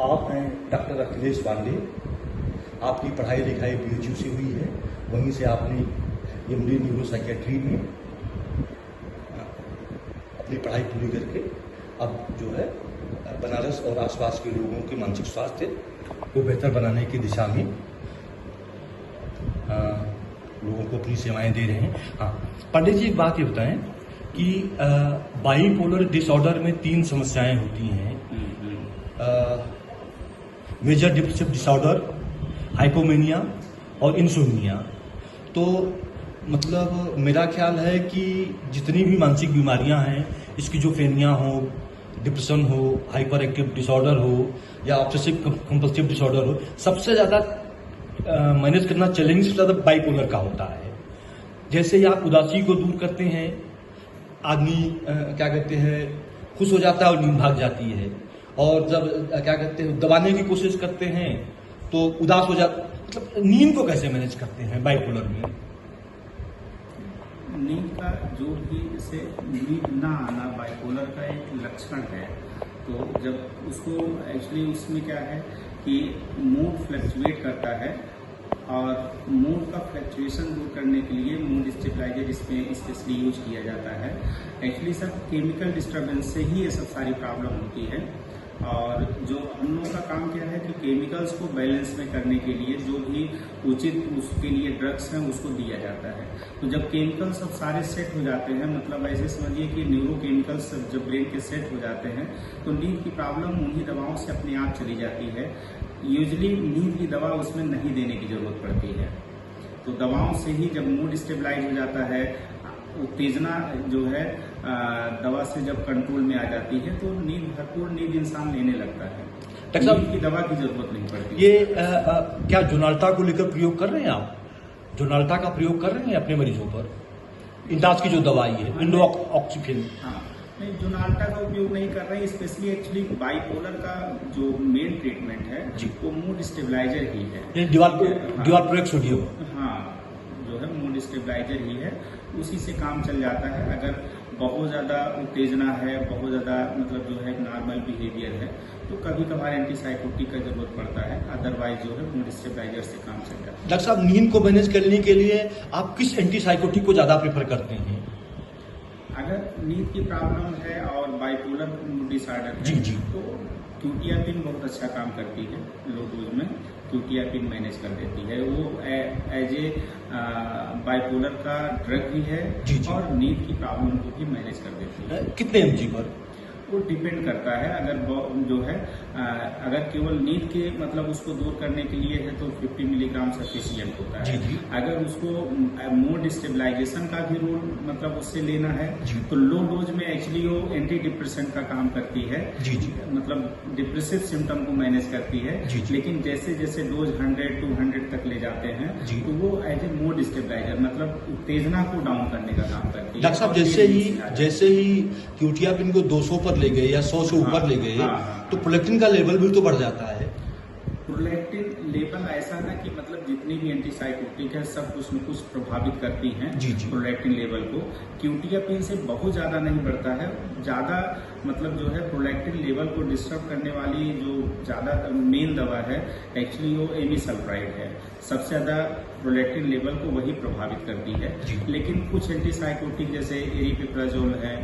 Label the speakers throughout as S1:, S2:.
S1: आप हैं डॉक्टर अखिलेश पांडे। आपकी पढ़ाई लिखाई BHU से हुई है, वहीं से आपने MD न्यूरो साइकेट्री में अपनी पढ़ाई पूरी करके अब जो है बनारस और आसपास के लोगों के मानसिक स्वास्थ्य को बेहतर बनाने की दिशा में लोगों को अपनी सेवाएं दे रहे हैं। हाँ, पांडे जी, एक बात ये बताएं कि बाइपोलर डिसऑर्डर में 3 समस्याएं होती हैं: मेजर डिप्रेसिव डिसऑर्डर, हाइपोमेनिया और इंसोम्निया। तो मतलब मेरा ख्याल है कि जितनी भी मानसिक बीमारियां हैं, स्किज़ोफ्रेनिया हो, डिप्रेशन हो, हाइपर एक्टिव डिसऑर्डर हो या ऑब्सेसिव कंपल्सिव डिसऑर्डर हो, सबसे ज़्यादा मैनेज करना चैलेंज सबसे ज़्यादा बाइपोलर का होता है। जैसे ही आप उदासी को दूर करते हैं, आदमी क्या कहते हैं, खुश हो जाता है और नींद भाग जाती है। और जब क्या कहते हैं, दबाने की कोशिश करते हैं तो उदास हो जाता। मतलब नींद को कैसे मैनेज करते हैं बाइपोलर में?
S2: नींद का जो भी जैसे नींद ना आना बाइपोलर का एक लक्षण है। तो जब उसको एक्चुअली उसमें क्या है कि मूड फ्लक्चुएट करता है, और मूड का फ्लक्चुएशन दूर करने के लिए मूड स्टेबलाइजर इसमें स्पेशली यूज किया जाता है। एक्चुअली सब केमिकल डिस्टर्बेंस से ही ये सब सारी प्रॉब्लम होती है। और जो हम लोगों का काम क्या है कि केमिकल्स को बैलेंस में करने के लिए जो भी उचित उसके लिए ड्रग्स हैं उसको दिया जाता है। तो जब केमिकल्स सब सारे सेट हो जाते हैं, मतलब ऐसे समझिए कि न्यूरो केमिकल्स जब ब्रेन के सेट हो जाते हैं तो नींद की प्रॉब्लम उन्हीं दवाओं से अपने आप चली जाती है। यूजली नींद की दवा उसमें नहीं देने की जरूरत पड़ती है। तो दवाओं से ही जब मूड स्टेबलाइज हो जाता है, उत्तेजना जो है दवा से जब कंट्रोल में आ जाती है तो नींद भरपूर नींद इंसान लेने लगता है।
S1: डॉक्टर साहब,
S2: नींद की दवा की जरूरत नहीं पड़ती।
S1: ये क्या जोनाल्टा को लेकर प्रयोग कर रहे हैं आप? जोनाल्टा का प्रयोग कर रहे हैं अपने मरीजों पर? इंदाज की जो दवाई है, इंडोऑक्सीफिन।
S2: हाँ, नहीं, जोनाल्टा का उपयोग नहीं कर रहे हैं। स्पेशली एक्चुअली बाइपोलर का जो मेन ट्रीटमेंट है वो मूड स्टेबलाइजर ही है।
S1: डिवाल्प्रोएक्स सोडियम।
S2: हाँ, जो है मूड स्टेबलाइजर ही है, उसी से काम चल जाता है। अगर बहुत ज़्यादा उत्तेजना है, बहुत ज़्यादा मतलब जो है नॉर्मल बिहेवियर है, तो कभी कभार एंटीसाइकोटिक का जरूरत पड़ता है। अदरवाइज जो है मूड स्टेबलाइजर से काम चल जाता है।
S1: डॉक्टर साहब, नींद को मैनेज करने के लिए आप किस एंटीसाइकोटिक को ज्यादा प्रेफर करते हैं?
S2: अगर नींद की प्रॉब्लम है और बाइपोलर डिसऑर्डर है
S1: जी।
S2: तो क्यूटियापिन बहुत अच्छा काम करती है। लो डोज में क्यूटियापिन मैनेज कर देती है। वो एज ए बाइपोलर का ड्रग भी है।
S1: जी।
S2: और नींद की प्रॉब्लम को भी मैनेज कर देती है।
S1: कितने mg पर?
S2: वो डिपेंड करता है। अगर जो है अगर केवल नींद के मतलब उसको दूर करने के लिए है तो 50 मिलीग्राम सफिशियंट होता है।
S1: जी।
S2: अगर उसको मूड स्टेबलाइजेशन का भी रोल मतलब उससे लेना है तो लो डोज में एक्चुअली वो एंटी डिप्रेसेंट का काम करती है।
S1: जी।
S2: मतलब डिप्रेसिव सिम्टम को मैनेज करती है। लेकिन जैसे जैसे डोज 100-200 तक ले जाते हैं तो वो एज ए मूड स्टेबलाइजर मतलब उत्तेजना को डाउन करने का काम करती है।
S1: डॉक्टर साहब, जैसे ही क्यूटियापिन को 200 पर ले गए या 100 से ऊपर ले गए तो प्रोलेक्टिन का लेवल भी तो बढ़ जाता है।
S2: प्रोलेक्टिन लेवल ऐसा है कि मतलब जितनी भी एंटीसाइकोटिक है सब कुछ में कुछ प्रभावित करती हैं।
S1: जी।
S2: प्रोलेक्टिन लेवल को क्यूटियापिन से बहुत ज्यादा नहीं बढ़ता है। ज्यादा मतलब जो है प्रोलेक्टिन लेवल को डिस्टर्ब करने वाली जो ज्यादा मेन दवा है एक्चुअली वो एमिसल्फाइड है। सबसे ज्यादा प्रोलेक्टिन लेवल को वही प्रभावित करती है। लेकिन कुछ एंटीसाइकोटिक जैसे एरिपिप्राजोल है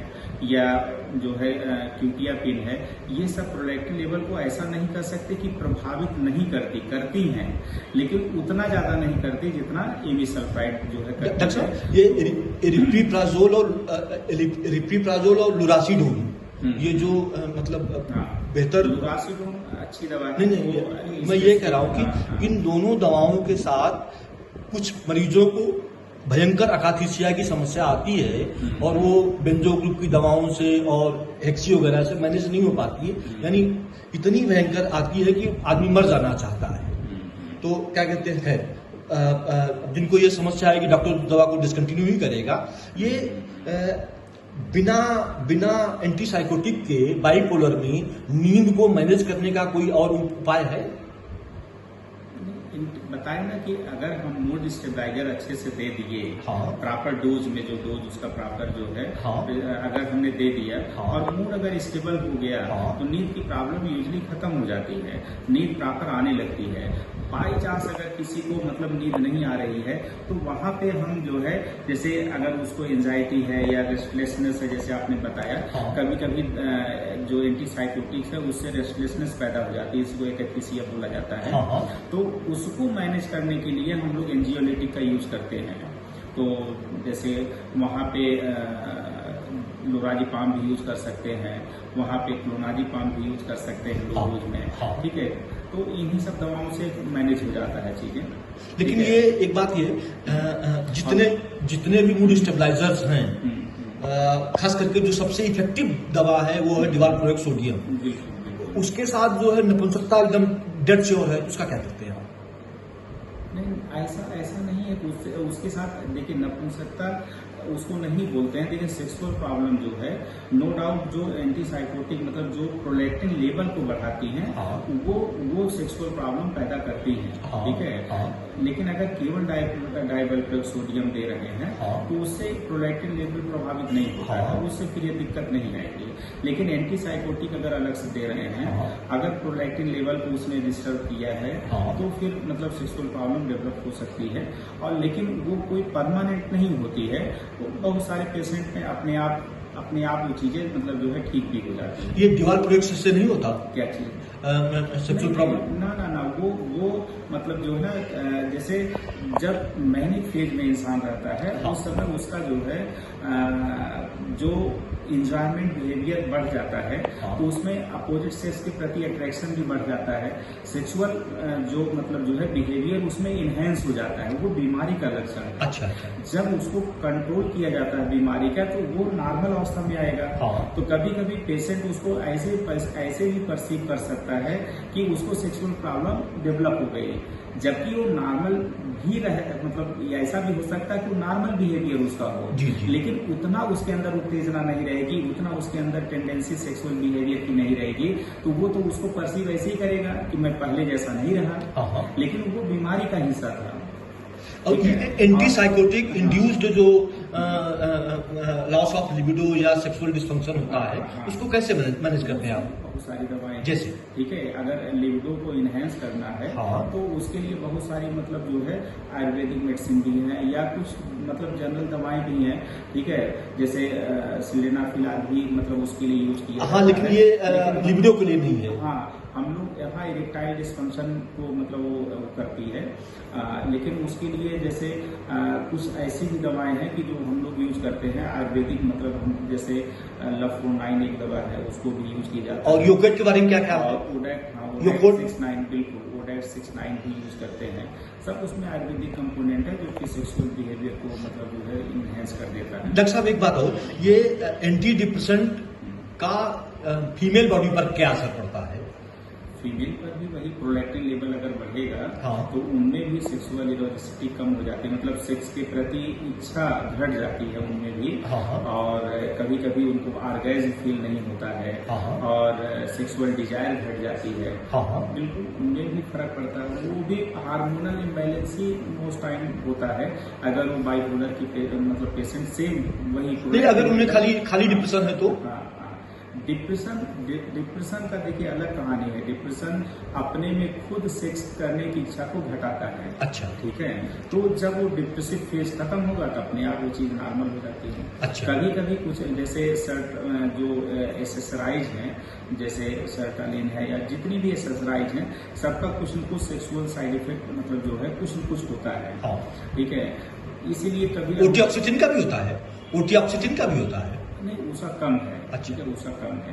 S2: या जो है क्यूटियापिन है, ये सब प्रोलेक्टिन लेवल को ऐसा नहीं कर सकते कि प्रभावित नहीं करती हैं, लेकिन उतना ज्यादा नहीं करती जितना एमिसल्फाइड जो है करती है।
S1: ये एरिप्रिप्राजोल और लुरासिडोन, ये जो मतलब बेहतर
S2: लुरासिडोन अच्छी दवा है।
S1: नहीं, मैं ये कह रहा हूँ कि इन दोनों दवाओं के साथ कुछ मरीजों को भयंकर अकाथीसिया की समस्या आती है और वो बेंजो ग्रुप की दवाओं से और हेक्सी वगैरह से मैनेज नहीं हो पाती है। यानी इतनी भयंकर आती है कि आदमी मर जाना चाहता है। तो क्या कहते हैं, खैर जिनको ये समस्या है कि डॉक्टर दवा को डिसकंटिन्यू ही करेगा, ये बिना एंटीसाइकोटिक के बाइपोलर में नींद को मैनेज करने का कोई और उपाय है?
S2: बताए ना कि अगर हम मूड स्टेबलाइजर अच्छे से दे दिए,
S1: हाँ।
S2: प्रॉपर डोज में, जो डोज उसका प्रॉपर जो है,
S1: हाँ।
S2: अगर हमने दे दिया,
S1: हाँ।
S2: और मूड अगर स्टेबल हो गया,
S1: हाँ।
S2: तो नींद की प्रॉब्लम यूजली खत्म हो जाती है, नींद प्रॉपर आने लगती है। बाई चांस अगर किसी को मतलब नींद नहीं आ रही है, तो वहाँ पे हम जो है, जैसे अगर उसको एंजाइटी है या रेस्टलेसनेस है, जैसे आपने बताया,
S1: हाँ।
S2: कभी कभी जो एंटीसाइकोटिक्स है उससे रेस्टलेसनेस पैदा हो जाती है, इसको एकैप्टिसिया बोला जाता है।
S1: हाँ।
S2: तो उसको मैनेज करने के लिए हम लोग एंजियोलिटिक का यूज करते हैं। तो जैसे वहाँ पे लोराजिपाम भी यूज कर सकते हैं, वहाँ पे क्लोनाजिपाम भी यूज कर सकते हैं लो डोज में, ठीक है। तो इन्हीं सब दवाओं से मैनेज हो जाता है चीजें।
S1: लेकिन ये एक बात ये जितने भी मूड स्टेबलाइजर्स हैं, खास करके जो सबसे इफेक्टिव दवा है वो है डिवाल्प्रोएक्स सोडियम।
S2: बिल्कुल।
S1: उसके साथ जो है नपुंसकता एकदम डेड श्योर है, उसका क्या करते हैं आप?
S2: नहीं, ऐसा नहीं है। उसके साथ देखिए, नपुंसकता उसको नहीं बोलते हैं, लेकिन सेक्सुअल प्रॉब्लम जो है, नो डाउट जो एंटीसाइकोटिक मतलब जो प्रोलैक्टिन लेवल को बढ़ाती हैं,
S1: हाँ।
S2: वो सेक्सुअल प्रॉब्लम पैदा करती हैं,
S1: हाँ।
S2: ठीक है।
S1: हाँ। लेकिन
S2: अगर केवल डाइवल्प्रोएक्स सोडियम दे रहे हैं,
S1: हाँ।
S2: तो उससे प्रोलैक्टिन लेवल प्रभावित नहीं होता है,
S1: हाँ।
S2: उससे फिर ये दिक्कत नहीं आएगी। लेकिन एंटीसाइकोटिक अगर अलग से दे रहे हैं,
S1: हाँ।
S2: अगर प्रोलैक्टिन लेवल को उसने डिस्टर्ब किया है,
S1: हाँ।
S2: तो फिर मतलब सेक्सुअल प्रॉब्लम डेवलप हो सकती है। और लेकिन वो कोई परमानेंट नहीं होती है, तो बहुत सारे पेशेंट में अपने आप वो चीजें मतलब जो है ठीक भी हो जाती है।
S1: ये डिवाल्प्रोएक्स से नहीं होता
S2: क्या चीज?
S1: Sexual problem?
S2: ना वो मतलब जो है ना, जैसे जब मैनिक फेज में इंसान रहता है,
S1: हाँ।
S2: उस समय उसका जो है जो एंजॉयमेंट बिहेवियर बढ़ जाता है,
S1: हाँ।
S2: तो उसमें अपोजिट सेक्स के प्रति अट्रैक्शन भी बढ़ जाता है। सेक्सुअल जो मतलब जो है बिहेवियर उसमें इनहेंस हो जाता है, वो बीमारी का लक्षण है।
S1: अच्छा।
S2: जब उसको कंट्रोल किया जाता है बीमारी का, तो वो नॉर्मल अवस्था में आएगा।
S1: हाँ।
S2: तो कभी कभी पेशेंट उसको ऐसे भी परसीव कर सकता है कि उसको सेक्सुअल प्रॉब्लम डेवलप हो गई, जबकि वो नॉर्मल भी रहे, मतलब ऐसा भी हो सकता है कि नॉर्मल बिहेवियर उसका हो,
S1: जी।
S2: लेकिन उतना उसके अंदर उत्तेजना नहीं रहेगी, उतना उसके अंदर टेंडेंसी सेक्सुअल बिहेवियर की नहीं रहेगी, तो वो तो उसको परसीव ऐसे ही करेगा कि मैं पहले जैसा नहीं रहा,
S1: हाँ।
S2: लेकिन वो बीमारी का हिस्सा था।
S1: और एंटीसाइकोटिक इंड्यूस्ड जो लॉस ऑफ लिबिडो या सेक्सुअल डिस्फंक्शन होता है, उसको कैसे मैनेज करते हैं आप?
S2: बहुत सारी दवाएं
S1: जैसे?
S2: ठीक है, अगर लिबिडो को इनहेंस करना है,
S1: हाँ।
S2: तो उसके लिए बहुत सारी मतलब जो है आयुर्वेदिक मेडिसिन भी है, या कुछ मतलब जनरल दवाएं भी हैं, ठीक है। जैसे सिलेनाफिलार भी मतलब उसके लिए यूज किया।
S1: हाँ, लेकिन ये लिबिडो के लिए नहीं है।
S2: हाँ, हम लोग यहाँ इरेक्टाइल डिस्फंक्शन को मतलब वो करती है, लेकिन उसके लिए जैसे कुछ ऐसी भी दवाएं हैं कि जो हम लोग यूज करते हैं आयुर्वेदिक, मतलब हम जैसे लफ्रोनाइन एक दवा है, उसको भी यूज की जाती है।
S1: और योगर्ट के बारे में क्या ख्याल है?
S2: ओडेट, हाँ,
S1: योगर्ट
S2: 69, बिल्कुल ओडेट 69 भी यूज करते हैं। सब उसमें आयुर्वेदिक कंपोनेंट है, जो कि सेक्सुअल बिहेवियर को मतलब जो है इनहेंस कर देता है।
S1: डॉक्टर साहब, एक बात और, ये एंटी डिप्रेसेंट का फीमेल बॉडी पर क्या असर पड़ता है?
S2: फीमेल पर भी वही प्रोलैक्टिन लेवल अगर बढ़ेगा,
S1: हाँ।
S2: तो उनमें भी सेक्सुअल इरोसिटी कम हो जाती है, मतलब सेक्स के प्रति इच्छा घट जाती है उनमें भी।
S1: हाँ।
S2: और कभी कभी उनको ऑर्गेज्म फील नहीं होता है,
S1: हाँ।
S2: और सेक्सुअल डिजायर घट जाती है।
S1: हाँ।
S2: बिल्कुल, उनमें भी फर्क पड़ता है। वो भी हार्मोनल इम्बैलेंस ही मोस्ट टाइम होता है, अगर वो बाइपोलर की मतलब पेशेंट से वही।
S1: अगर उन्हें खाली डिप्रेशन है तो?
S2: डिप्रेशन का देखिए अलग कहानी है। डिप्रेशन अपने में खुद सेक्स करने की इच्छा को घटाता है।
S1: अच्छा।
S2: ठीक है, तो जब वो डिप्रेसिव फेज खत्म होगा, तो अपने आप वो चीज नॉर्मल हो जाती है।
S1: अच्छा।
S2: कभी कभी कुछ जैसे जो एसेसराइज हैं, जैसे सर्टालिन है या जितनी भी एसेसराइज हैं, सबका कुछ न कुछ सेक्सुअल साइड इफेक्ट मतलब जो है कुछ न कुछ होता है।
S1: हाँ।
S2: ठीक है, इसीलिए कभी
S1: ओटीऑक्सीजन का भी होता है? ओटीऑक्सीजन का भी होता है?
S2: नहीं, उसका कम है।
S1: अच्छा।
S2: ठीक है, उसका कम है,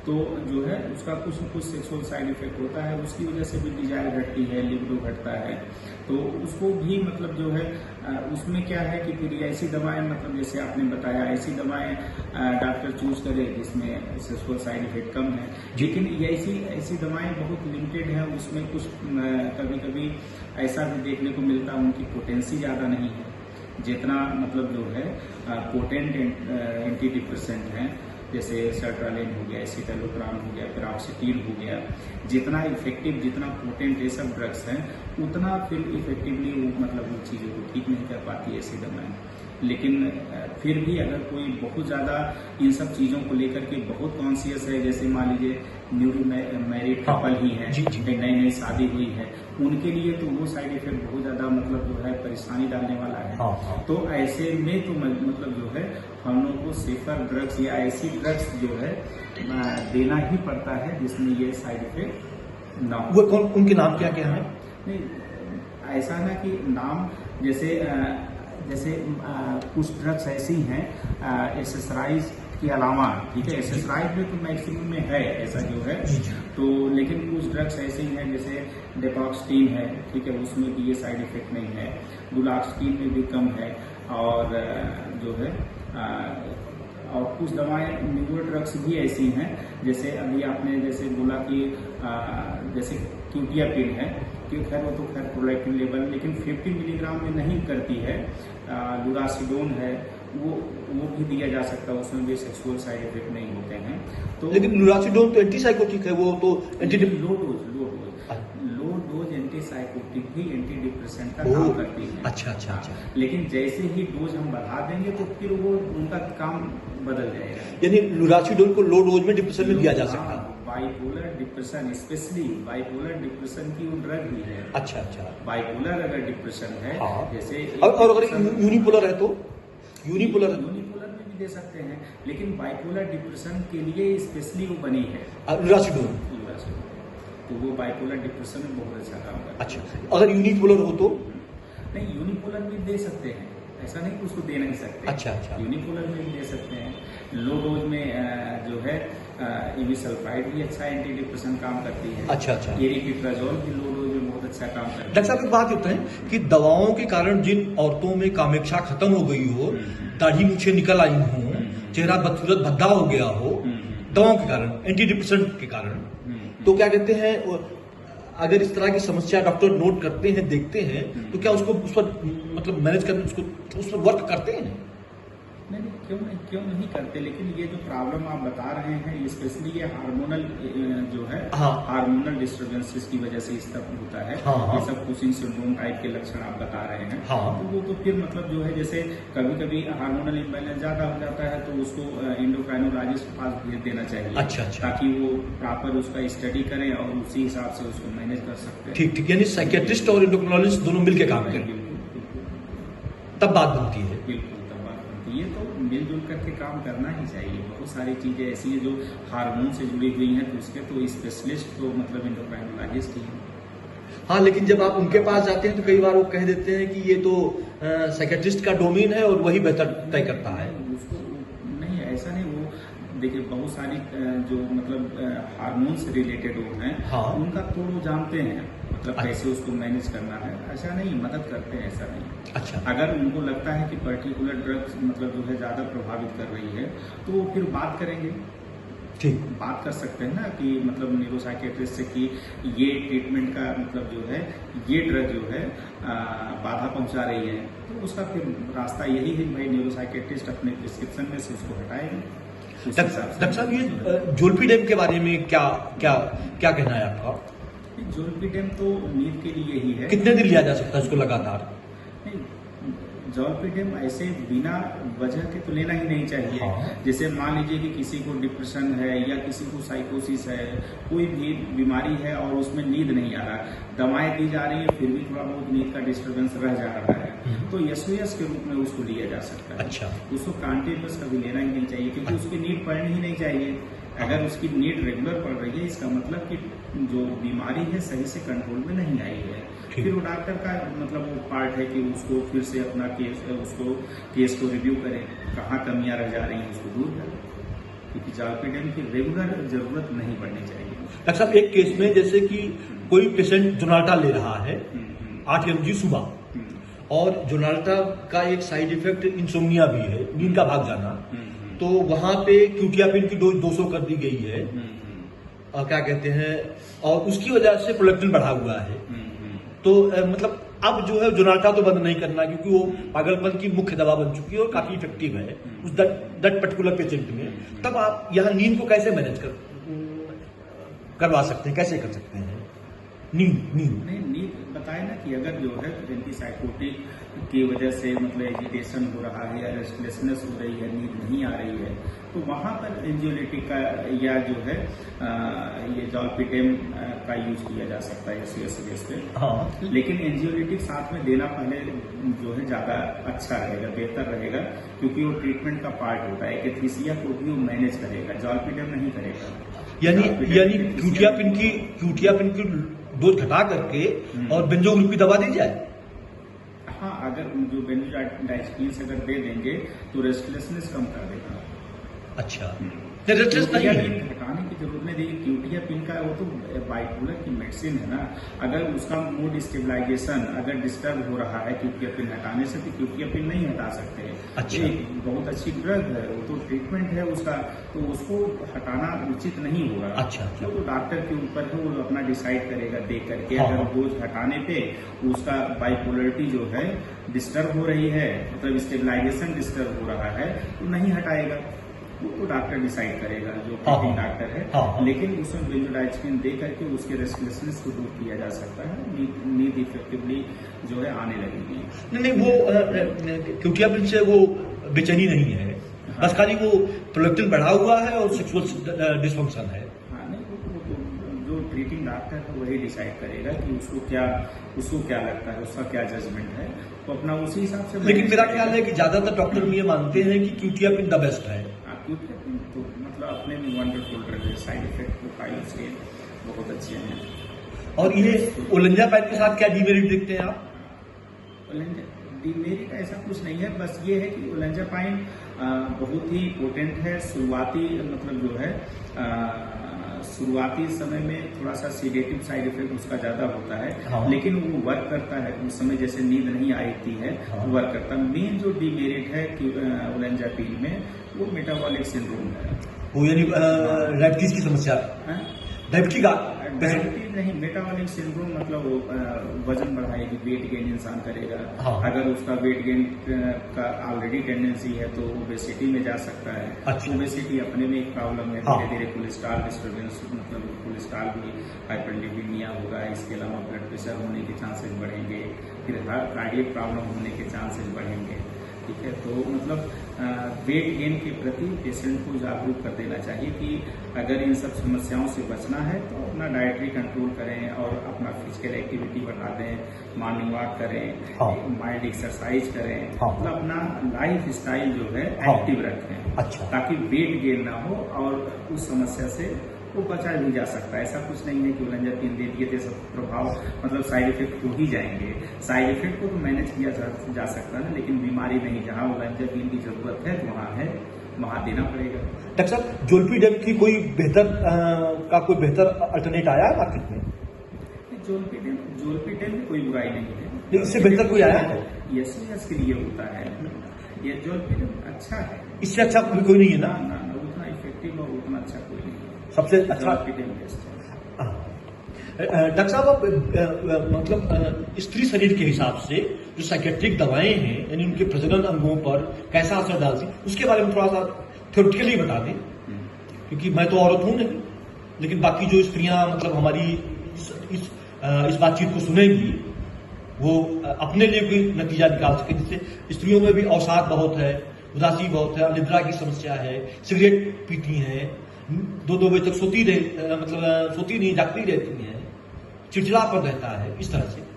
S2: तो जो है उसका कुछ न कुछ सेक्सुअल साइड इफेक्ट होता है, उसकी वजह से भी डिजायर घटती है, लिबिडो घटता है, तो उसको भी मतलब जो है उसमें क्या है कि फिर ऐसी दवाएं मतलब जैसे आपने बताया, ऐसी दवाएं डॉक्टर चूज करे जिसमें सेक्सुअल साइड इफेक्ट कम है। लेकिन ये ऐसी दवाएं बहुत लिमिटेड है, उसमें कुछ कभी कभी ऐसा भी देखने को मिलता है, उनकी पोटेंसी ज्यादा नहीं है जितना मतलब जो है पोटेंट एंटी डिप्रेसेंट है, जैसे सर्ट्रालिन हो गया, एसिटालोप्राम हो गया, पिराक्सीटिन हो गया, जितना इफेक्टिव, जितना पोटेंट ये सब ड्रग्स हैं, उतना फिर इफेक्टिवली वो मतलब उन चीज़ों को ठीक नहीं कर पाती है ऐसी दवाएं। लेकिन फिर भी अगर कोई बहुत ज़्यादा इन सब चीज़ों को लेकर के बहुत कॉन्शियस है, जैसे मान लीजिए न्यूली मैरिड कपल ही है, नई नई शादी हुई है, उनके लिए तो वो साइड इफेक्ट बहुत ज़्यादा मतलब जो है परेशानी डालने वाला है। तो ऐसे में तो मतलब जो है हम लोग को सेफर ड्रग्स या ऐसी ड्रग्स जो है देना ही पड़ता है जिसमें ये साइड इफेक्ट ना हो।
S1: वो कौन, उनके नाम क्या क्या है?
S2: नहीं, ऐसा ना कि नाम जैसे कुछ ड्रग्स ऐसी हैं एक्सेसराइज के अलावा, ठीक है, एक्सेसराइज में तो मैक्सिमम में है ऐसा जो है, तो लेकिन कुछ ड्रग्स ऐसे ही हैं जैसे डेपॉक्सिटीन है, ठीक है, उसमें भी ये साइड इफेक्ट नहीं है, दुलाक्सिटीन में भी कम है, और जो है और कुछ दवाएं न्यूरो ड्रग्स भी ऐसी हैं, जैसे अभी आपने जैसे बोला कि जैसे क्यूटियापिन है, कि खैर वो तो खैर प्रोलैक्टिन लेवल लेकिन 50 मिलीग्राम में नहीं करती है। लुरासिडोन है, वो भी दिया जा सकता है, उसमें भी सेक्सुअल साइड इफेक्ट नहीं होते हैं। तो
S1: लेकिन लुरासिडोन तो एंटीसाइकोटिक है, वो तो
S2: लो डोज एंटीसाइकोटिक भी एंटी डिप्रेसेंट का काम करती है।
S1: अच्छा।
S2: लेकिन जैसे ही डोज हम बढ़ा देंगे तो फिर वो उनका काम बदल जाएगा।
S1: यानी लुरासिडोन को लो डोज में डिप्रेशन में दिया जा सकता है।
S2: Bipolar depression, specially bipolar depression की वो ड्रग भी है।
S1: अच्छा।
S2: बाइपोलर अगर डिप्रेशन है, जैसे
S1: और अगर यूनिपोलर है तो यूनिपोलर
S2: में भी दे सकते हैं, लेकिन बाइपोलर डिप्रेशन के लिए स्पेशली वो बनी है
S1: लुरासिडोन।
S2: तो वो बाइपोलर डिप्रेशन में बहुत अच्छा काम करता है।
S1: अच्छा, अगर यूनिपोलर हो तो?
S2: नहीं, यूनिपोलर भी दे सकते हैं, ऐसा नहीं कि उसको दे नहीं सकते।
S1: अच्छा।
S2: यूनिपोलर में भी दे सकते हैं। लो डोज में जो है इमिसल्फाइड भी अच्छा एंटी डिप्रेशन काम करती है।
S1: अच्छा।
S2: एरिपिट्राजोल भी लो डोज में बहुत अच्छा काम करती है।
S1: डॉक्टर साहब, एक बात होता है कि दवाओं के कारण जिन औरतों में कामेक्षा खत्म हो गई हो, दाढ़ी मूछें निकल आई हो, चेहरा बदसूरत भद्दा हो गया हो, दवाओं के कारण, एंटी डिप्रेशन के कारण, तो क्या कहते हैं, अगर इस तरह की समस्या डॉक्टर नोट करते हैं, देखते हैं, तो क्या उसको उस पर मतलब मैनेज करने, उसको उस पर वर्क करते हैं?
S2: नहीं, क्यों नहीं करते, लेकिन ये जो प्रॉब्लम आप बता रहे हैं, स्पेशली ये हार्मोनल जो है, हार्मोनल डिस्टर्बेंसेस की वजह से इस तरह होता है। ये सब कुशिंग सिंड्रोम टाइप के लक्षण आप बता रहे हैं। तो वो तो फिर मतलब जो है, जैसे कभी कभी हार्मोनल इम्बैलेंस ज्यादा हो जाता है, तो उसको एंडोक्राइनोलॉजिस्ट के पास भेज देना चाहिए।
S1: अच्छा।
S2: ताकि वो प्रॉपर उसका स्टडी करें और उसी हिसाब से उसको मैनेज कर सकते हैं।
S1: ठीक, यानी साइकियाट्रिस्ट और एंडोक्राइनोलॉजिस्ट दोनों मिलकर काम करें, तब बात बनती है।
S2: बिल्कुल, तब बात बनती है। ये तो मिलजुल करके काम करना ही चाहिए। बहुत सारी चीजें ऐसी हैं जो हार्मोन से जुड़ी हुई हैं, तो उसके तो स्पेशलिस्ट तो मतलब एंडोक्राइनोलॉजिस्ट ही हैं।
S1: हाँ, लेकिन जब आप उनके पास जाते हैं तो कई बार वो कह देते हैं कि ये तो साइकियाट्रिस्ट का डोमेन है और वही बेहतर तय करता है।
S2: उसको नहीं, ऐसा नहीं। वो देखिए, बहुत सारी जो मतलब हार्मोन से रिलेटेड वो हैं, उनका तो वो जानते हैं, मतलब कैसे उसको मैनेज करना है। ऐसा नहीं, मदद करते हैं, ऐसा नहीं।
S1: अच्छा।
S2: अगर उनको लगता है कि पर्टिकुलर ड्रग्स मतलब जो है ज्यादा प्रभावित कर रही है, तो वो फिर बात करेंगे।
S1: ठीक,
S2: बात कर सकते हैं ना कि मतलब न्यूरोसाइकियाट्रिस्ट से कि ये ट्रीटमेंट का मतलब जो है, ये ड्रग जो है बाधा पहुंचा रही है, तो उसका फिर रास्ता यही है भाई, न्यूरोसाइकियाट्रिस्ट अपने प्रिस्क्रिप्शन में से उसको हटाएंगे।
S1: डॉक्टर साहब, ये जोल्पिडेम के बारे में क्या कहना है आपका?
S2: जोल्पिडेम तो नींद के लिए ही है।
S1: कितने दिन लिया जा सकता है इसको लगातार?
S2: जोल्पिडेम ऐसे बिना वजह के तो लेना ही नहीं चाहिए। जैसे मान लीजिए कि किसी को डिप्रेशन है या किसी को साइकोसिस है, कोई भी बीमारी है और उसमें नींद नहीं आ रहा, दवाएं दी जा रही है, फिर भी थोड़ा बहुत नींद का डिस्टर्बेंस रह जा रहा है, तो एसओएस के रूप में उसको लिया जा सकता है।
S1: अच्छा।
S2: उसको कंटिन्यूअस कभी लेना ही नहीं चाहिए, क्योंकि उसकी नींद पड़नी ही नहीं चाहिए। अगर उसकी नीड रेगुलर पड़ रही है, इसका मतलब कि जो बीमारी है सही से कंट्रोल में नहीं आई है। फिर वो डॉक्टर का मतलब वो पार्ट है कि उसको फिर से अपना केस को रिव्यू करें, कहाँ कमियां रह जा रही हैं उसको दूर करें, क्योंकि जोल्पिडेम की रेगुलर जरूरत नहीं पड़नी चाहिए।
S1: डॉक्टर साहब, एक केस में जैसे कि कोई पेशेंट जोनाल्टा ले रहा है 8 mg सुबह, और जोनाल्टा का एक साइड इफेक्ट इंसोम्निया भी है, नींद का भाग जाना, तो वहां पे क्यूटियापिन की डोज 200 कर दी गई है, क्या कहते हैं, और उसकी वजह से प्रोलैक्टिन बढ़ा हुआ है। तो मतलब अब जो है जोनाटा तो बंद नहीं करना, क्योंकि वो पागलपन की मुख्य दवा बन चुकी है और काफी इफेक्टिव है उस दैट पर्टिकुलर पेशेंट में। तब आप यहाँ नींद को कैसे मैनेज करवा सकते हैं, कैसे कर सकते हैं नींद?
S2: नहीं, नींद बताए ना कि अगर जो है एंटीसाइकोटिक की वजह से मतलब एजिटेशन हो रहा है या रेस्टलेसनेस हो रही है, नींद नहीं आ रही है, तो वहां पर एंजियोलिटिक का या जो है ये जॉलपिडेम का यूज किया जा सकता है सीरियस केस पे।
S1: हाँ।
S2: लेकिन एंजियोलिटिक साथ में देना पहले जो है ज्यादा अच्छा रहेगा, बेहतर रहेगा, क्योंकि वो ट्रीटमेंट का पार्ट होता है। एकेथीसिया को भी वो मैनेज करेगा, जॉलपिडेम नहीं करेगा।
S1: यानी क्यूटियापिन की डोज घटा करके और बेंजोग्रुप की दवा दी जाए।
S2: हाँ, अगर जो बेंजोडाइazepines अगर दे देंगे तो रेस्टलेसनेस कम कर देगा।
S1: अच्छा, रेस्टलेस नहीं है,
S2: हटाने की जरूरत नहीं। देखिए क्यूटियापिन का वो तो बाइपोलर की मेडिसिन है ना, अगर उसका मूड स्टेबलाइजेशन अगर डिस्टर्ब हो रहा है क्यूटियापिन हटाने से, तो क्यूटियापिन नहीं हटा सकते।
S1: अच्छा,
S2: बहुत अच्छी ड्रग है, वो तो ट्रीटमेंट है उसका, तो उसको हटाना उचित नहीं होगा।
S1: अच्छा,
S2: तो डॉक्टर के ऊपर है, वो अपना डिसाइड करेगा देख करके।
S1: हाँ।
S2: अगर डोज हटाने पे उसका बाइपोलरिटी जो है डिस्टर्ब हो रही है, मतलब स्टेबलाइजेशन डिस्टर्ब हो रहा है, तो नहीं हटाएगा, वो डॉक्टर डिसाइड करेगा, जो ट्रीटिंग डॉक्टर है।
S1: हाँ।
S2: लेकिन उसमें बेंजोडाइazepine दे करके उसके रेस्टलेसनेस को दूर किया जा सकता है, नींद इफेक्टिवली जो है आने लगेगी।
S1: नहीं वो क्यूटियापिन से वो बेचैनी नहीं है, बस खाली वो प्रोलेक्टिन बढ़ा हुआ है और सेक्सुअल डिसफंक्शन है।
S2: हाँ, नहीं वो जो ट्रीटिंग डॉक्टर है वही डिसाइड करेगा कि उसको क्या लगता है, उसका क्या जजमेंट है, तो अपना उसी हिसाब से।
S1: लेकिन मेरा ख्याल है कि ज्यादातर डॉक्टर ये मानते हैं कि क्यूटियापिन द बेस्ट है।
S2: क्यूटियापिन तो मतलब अपने में वंडरफुल ड्रग है, साइड इफेक्ट प्रोफाइल उसके बहुत अच्छे हैं।
S1: और ये ओलेंजापाइन के साथ क्या डिमेरिट देखते हैं आप?
S2: डिमेरिट ऐसा कुछ नहीं है, बस ये है कि ओलेंजापाइन बहुत ही पोटेंट है। शुरुआती मतलब जो है शुरुआती समय में थोड़ा सा सीडेटिव साइड इफेक्ट उसका ज्यादा होता है।
S1: हाँ।
S2: लेकिन वो वर्क करता है उस समय, जैसे नींद नहीं आती है।
S1: हाँ।
S2: वर्क करता है। मेन जो डिमेरिट है कि ओलेंजापिन में वो मेटाबॉलिक सिंड्रोम है।
S1: वो यानी डायबिटीज की समस्या, डायबिटीज का
S2: डायबिटीज नहीं, मेटाबॉलिक सिंड्रोम मतलब वजन बढ़ाएगी, वेट गेन इंसान करेगा।
S1: हाँ।
S2: अगर उसका वेट गेन का ऑलरेडी टेंडेंसी है तो ओबेसिटी में जा सकता है।
S1: अच्छा।
S2: ओबेसिटी अपने में एक प्रॉब्लम है।
S1: हाँ।
S2: धीरे धीरे कोलेस्ट्रॉल डिस्टर्बेंस, मतलब कोलेस्ट्रॉल भी हाइपरलिपिडीमिया होगा। इसके अलावा ब्लड प्रेशर होने के चांसेस बढ़ेंगे, फिर कार्डियक प्रॉब्लम होने के चांसेस बढ़ेंगे। ठीक है, तो मतलब वेट गेन के प्रति पेशेंट को जागरूक कर देना चाहिए कि अगर इन सब समस्याओं से बचना है तो अपना डाइटरी कंट्रोल करें और अपना फिजिकल एक्टिविटी बढ़ा दें, मॉर्निंग वॉक करें।
S1: हाँ।
S2: माइल्ड एक्सरसाइज करें।
S1: हाँ।
S2: मतलब अपना लाइफ स्टाइल जो है
S1: हाँ।
S2: एक्टिव रखें।
S1: अच्छा।
S2: ताकि वेट गेन ना हो और उस समस्या से वो बचा भी जा सकता है। ऐसा कुछ नहीं है कि ओलेंजापिन दे दिए थे सब प्रभाव मतलब साइड इफेक्ट हो ही जाएंगे। साइड इफेक्ट को तो मैनेज किया जा सकता है, लेकिन बीमारी नहीं, जहाँ ओलेंजापिन की जरूरत है वहाँ देना पड़ेगा।
S1: डॉक्टर साहब, जोलपीडेम की कोई बेहतर अल्टरनेट आया है मार्केट में?
S2: जोलपीडेम में कोई बुराई नहीं है,
S1: लेकिन इससे बेहतर कोई आया है?
S2: यस के लिए होता है। ये जोलपीडेम अच्छा है,
S1: इससे अच्छा कोई नहीं है ना?
S2: उतना इफेक्टिव और उतना अच्छा कोई नहीं है।
S1: सबसे अच्छा
S2: जोलपीडेम बेस्ट है।
S1: डॉक्टर साहब, मतलब स्त्री शरीर के हिसाब से जो साइकेट्रिक दवाएं हैं, यानी उनके प्रजनन अंगों पर कैसा असर डालती, उसके बारे में थोड़ा सा थ्योरेटिकली बता दें, क्योंकि मैं तो औरत हूं नहीं, लेकिन बाकी जो स्त्रियां मतलब हमारी इस बातचीत को सुनेंगी वो अपने लिए कोई नतीजा निकाल सके। जिससे स्त्रियों में भी अवसाद बहुत है, उदासी बहुत है, निद्रा की समस्या है, सिगरेट पीती हैं, 2-2 बजे तक सोती नहीं, जागती रहती हैं, चिड़चिड़ापन रहता है, इस तरह से।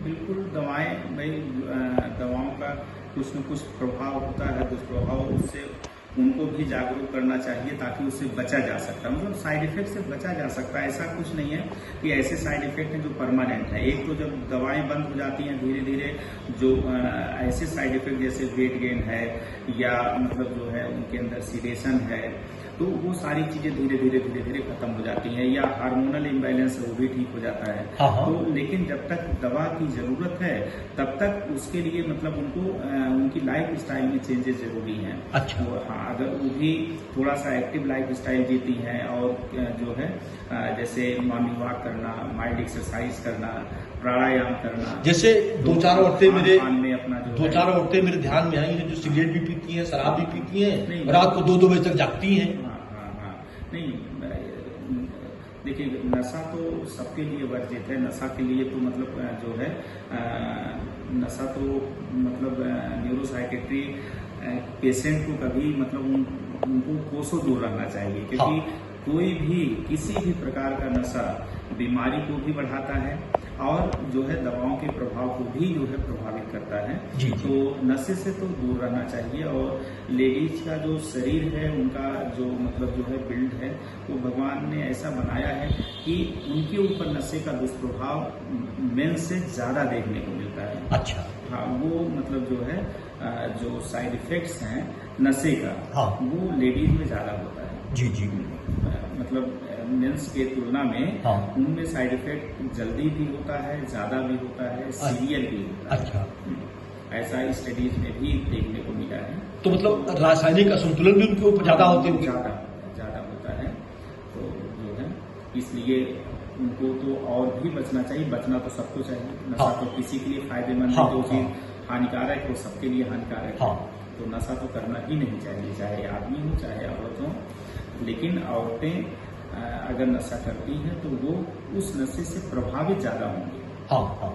S2: बिल्कुल, दवाओं का कुछ न कुछ प्रभाव होता है, दुष्प्रभाव, उससे उनको भी जागरूक करना चाहिए ताकि उससे बचा जा सकता है। मतलब साइड इफेक्ट से बचा जा सकता है। ऐसा कुछ नहीं है कि ऐसे साइड इफेक्ट हैं जो परमानेंट है। एक तो जब दवाएं बंद हो जाती हैं धीरे धीरे, जो ऐसे साइड इफेक्ट जैसे वेट गेन है या मतलब जो है उनके अंदर सीडेशन है, तो वो सारी चीजें धीरे धीरे खत्म हो जाती हैं। या हार्मोनल इम्बैलेंस है वो भी ठीक हो जाता है।
S1: हाँ।
S2: तो लेकिन जब तक दवा की जरूरत है तब तक उसके लिए मतलब उनको उनकी लाइफ स्टाइल में चेंजेस जरूरी हैं।
S1: अच्छा।
S2: हाँ, अगर वो भी थोड़ा सा एक्टिव लाइफ स्टाइल जीती हैं और जो है जैसे मॉर्निंग वॉक करना, माइल्ड एक्सरसाइज करना, प्राणायाम करना,
S1: जैसे दो चार औरतें मेरे
S2: खान में अपना जो
S1: दो
S2: है,
S1: चार औरतें मेरे ध्यान में आई हैं जो सिगरेट भी पीती हैं, शराब भी पीती
S2: नहीं।
S1: हैं, रात को 2-2 बजे तक जागती हैं।
S2: हाँ, नहीं, देखिए नशा तो सबके लिए वर्जित है। नशा के लिए तो मतलब जो है नशा तो मतलब न्यूरोसाइकेट्री पेशेंट को कभी मतलब उनको कोसों दूर रहना चाहिए, क्योंकि कोई भी किसी भी प्रकार का नशा बीमारी को भी बढ़ाता है और जो है दवाओं के प्रभाव को भी जो है प्रभावित करता है।
S1: जी।
S2: तो नशे से तो दूर रहना चाहिए। और लेडीज का जो शरीर है, उनका जो मतलब जो है बिल्ड है, वो भगवान ने ऐसा बनाया है कि उनके ऊपर नशे का दुष्प्रभाव मेन से ज्यादा देखने को मिलता है।
S1: अच्छा।
S2: हाँ, वो मतलब जो है जो साइड इफेक्ट्स हैं नशे का,
S1: हाँ।
S2: वो लेडीज में ज्यादा होता है।
S1: जी जी।
S2: मतलब मेंस के तुलना में
S1: हाँ।
S2: उनमें साइड इफेक्ट जल्दी भी होता है, ज्यादा भी होता है, सीवियर भी होता है।
S1: अच्छा।
S2: ऐसा स्टडीज में भी देखने को मिला है।
S1: तो मतलब रासायनिक असंतुलन भी उनके ऊपर ज्यादा होते हैं।
S2: ज्यादा होता है। तो जो है इसलिए उनको तो और भी बचना चाहिए। बचना तो सबको चाहिए। नशा
S1: हाँ।
S2: तो किसी के लिए फायदेमंद
S1: हाँ,
S2: है, जो चीज
S1: हाँ।
S2: हानिकारक हो सबके लिए हानिकारक है।
S1: हाँ।
S2: तो नशा तो करना ही नहीं चाहिए, चाहे आदमी हो चाहे औरत हो। लेकिन औरतें अगर नशा करती हैं तो वो उस नशे से प्रभावित ज्यादा होंगी।
S1: हाँ हाँ।